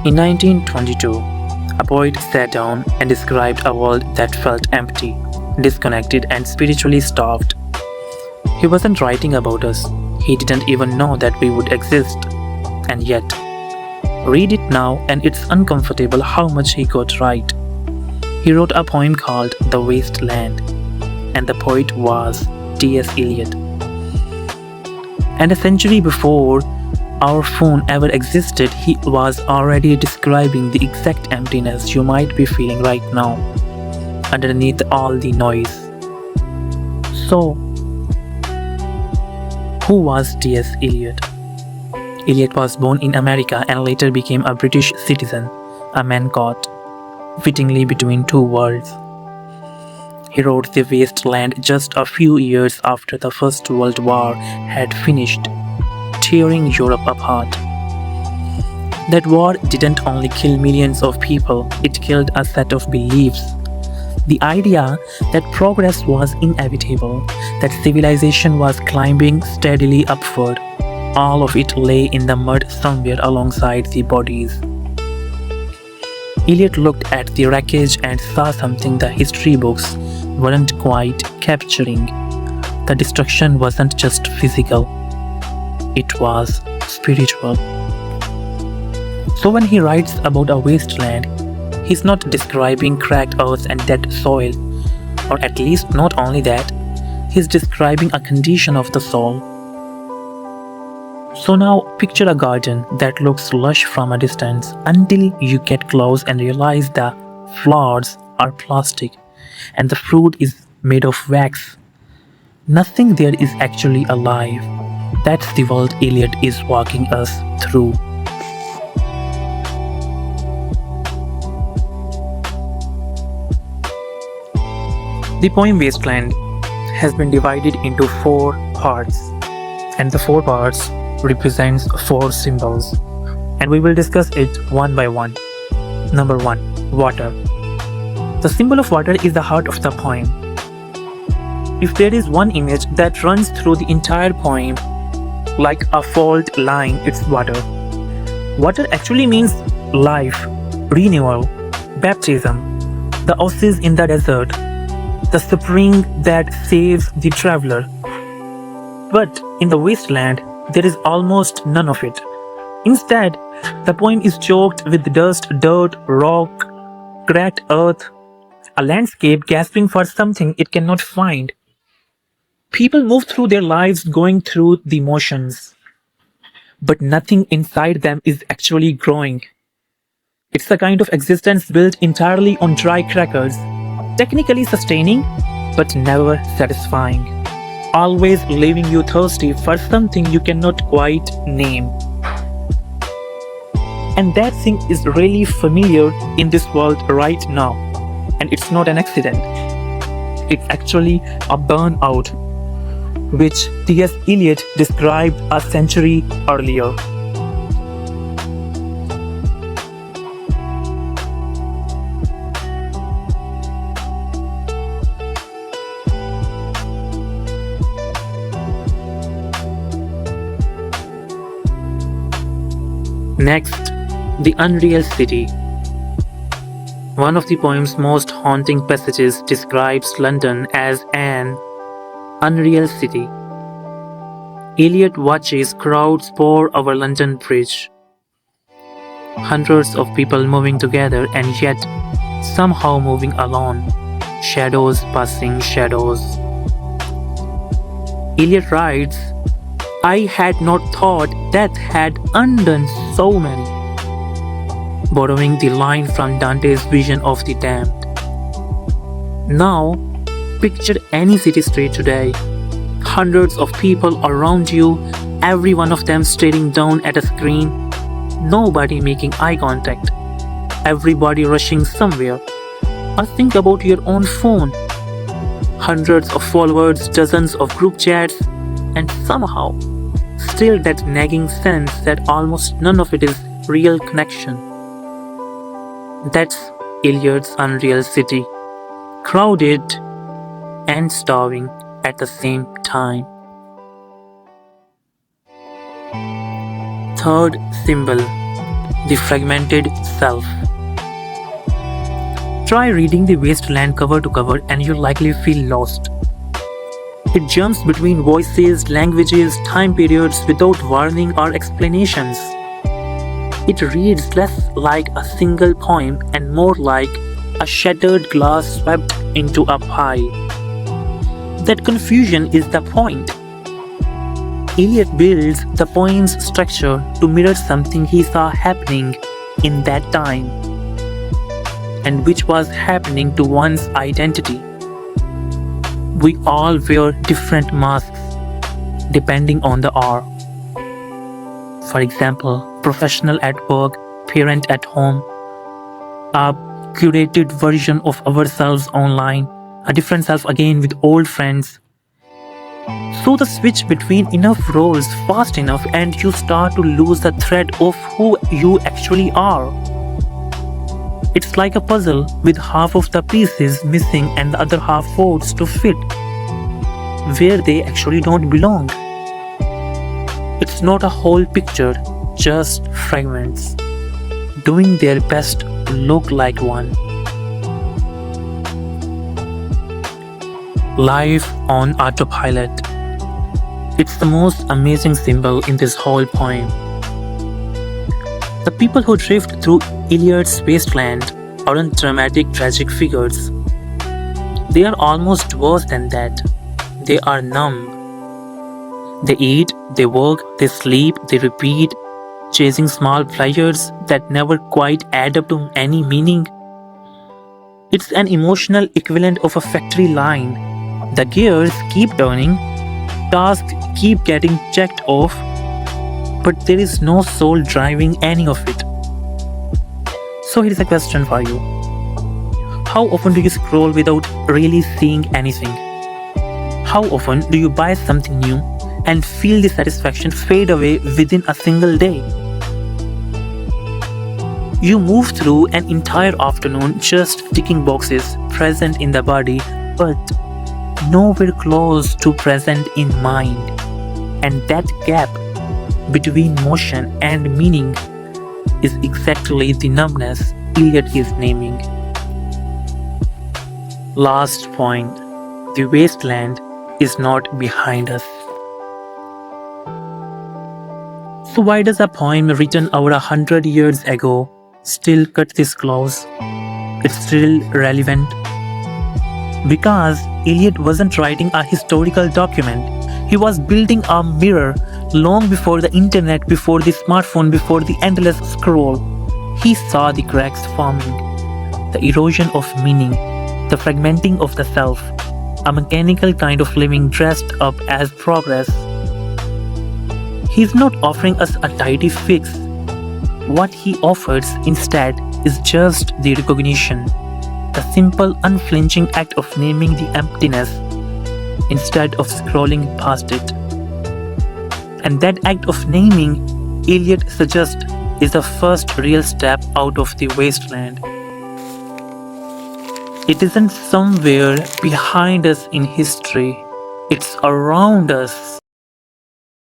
In 1922, a poet sat down and described a world that felt empty, disconnected, and spiritually starved. He wasn't writing about us, he didn't even know that we would exist. And yet, read it now and it's uncomfortable how much he got right. He wrote a poem called The Wasteland, and the poet was T.S. Eliot. And a century before our phone ever existed, he was already describing the exact emptiness you might be feeling right now, underneath all the noise. So, who was T.S. Eliot? Eliot was born in America and later became a British citizen, a man caught fittingly between two worlds. He wrote The Wasteland just a few years after the First World War had finished, tearing Europe apart. That war didn't only kill millions of people, it killed a set of beliefs. The idea that progress was inevitable, that civilization was climbing steadily upward, all of it lay in the mud somewhere alongside the bodies. Eliot looked at the wreckage and saw something the history books weren't quite capturing. The destruction wasn't just physical, it was spiritual. So when he writes about a wasteland, he's not describing cracked earth and dead soil, or at least not only that, he's describing a condition of the soul. So now picture a garden that looks lush from a distance until you get close and realize the flowers are plastic and the fruit is made of wax. Nothing there is actually alive. That's the world Eliot is walking us through. The poem Wasteland has been divided into 4 parts, and the 4 parts represents 4 symbols, and we will discuss it one by one. Number 1. Water. The symbol of water is the heart of the poem. If there is one image that runs through the entire poem like a fault line, it's water. Water actually means life, renewal, baptism, the oasis in the desert, the spring that saves the traveler. But in the wasteland, there is almost none of it. Instead, the poem is choked with dust, dirt, rock, cracked earth, a landscape gasping for something it cannot find. People move through their lives going through the motions, but nothing inside them is actually growing. It's a kind of existence built entirely on dry crackers, technically sustaining, but never satisfying. Always leaving you thirsty for something you cannot quite name. And that thing is really familiar in this world right now. And it's not an accident. It's actually a burnout, which T.S. Eliot described a century earlier. Next, the unreal city. One of the poem's most haunting passages describes London as an unreal city. Eliot watches crowds pour over London Bridge. Hundreds of people moving together and yet somehow moving alone. Shadows passing shadows. Eliot writes, I had not thought death had undone so many, borrowing the line from Dante's vision of the damned. Now, picture any city street today. Hundreds of people around you, every one of them staring down at a screen, nobody making eye contact, everybody rushing somewhere. Or think about your own phone. Hundreds of followers, dozens of group chats, and somehow, still that nagging sense that almost none of it is real connection. That's Eliot's unreal city, crowded and starving at the same time. Third symbol, the fragmented self. Try reading The Wasteland cover to cover and you'll likely feel lost. It jumps between voices, languages, time periods without warning or explanations. It reads less like a single poem and more like a shattered glass swept into a pile. That confusion is the point. Eliot builds the poem's structure to mirror something he saw happening in that time, and which was happening to one's identity. We all wear different masks depending on the hour. For example, professional at work, parent at home, a curated version of ourselves online, a different self again with old friends. So the switch between enough roles fast enough and you start to lose the thread of who you actually are. It's like a puzzle with half of the pieces missing and the other half forced to fit where they actually don't belong. It's not a whole picture, just fragments, doing their best to look like one. Life on Autopilot. It's the most amazing symbol in this whole poem. The people who drift through Eliot's Wasteland aren't dramatic, tragic figures. They are almost worse than that. They are numb. They eat, they work, they sleep, they repeat, chasing small pleasures that never quite add up to any meaning. It's an emotional equivalent of a factory line. The gears keep turning, tasks keep getting checked off, but there is no soul driving any of it. So here's a question for you. How often do you scroll without really seeing anything? How often do you buy something new and feel the satisfaction fade away within a single day? You move through an entire afternoon just ticking boxes, present in the body, but nowhere close to present in mind. And that gap between motion and meaning is exactly the numbness Eliot is naming. Last point. The wasteland is not behind us. So why does a poem written over 100 years ago still cut this close? It's still relevant. Because Eliot wasn't writing a historical document. He was building a mirror long before the internet, before the smartphone, before the endless scroll. He saw the cracks forming, the erosion of meaning, the fragmenting of the self, a mechanical kind of living dressed up as progress. He's not offering us a tidy fix. What he offers instead is just the recognition, the simple, unflinching act of naming the emptiness instead of scrolling past it. And that act of naming, Eliot suggests, is the first real step out of the wasteland. It isn't somewhere behind us in history, it's around us.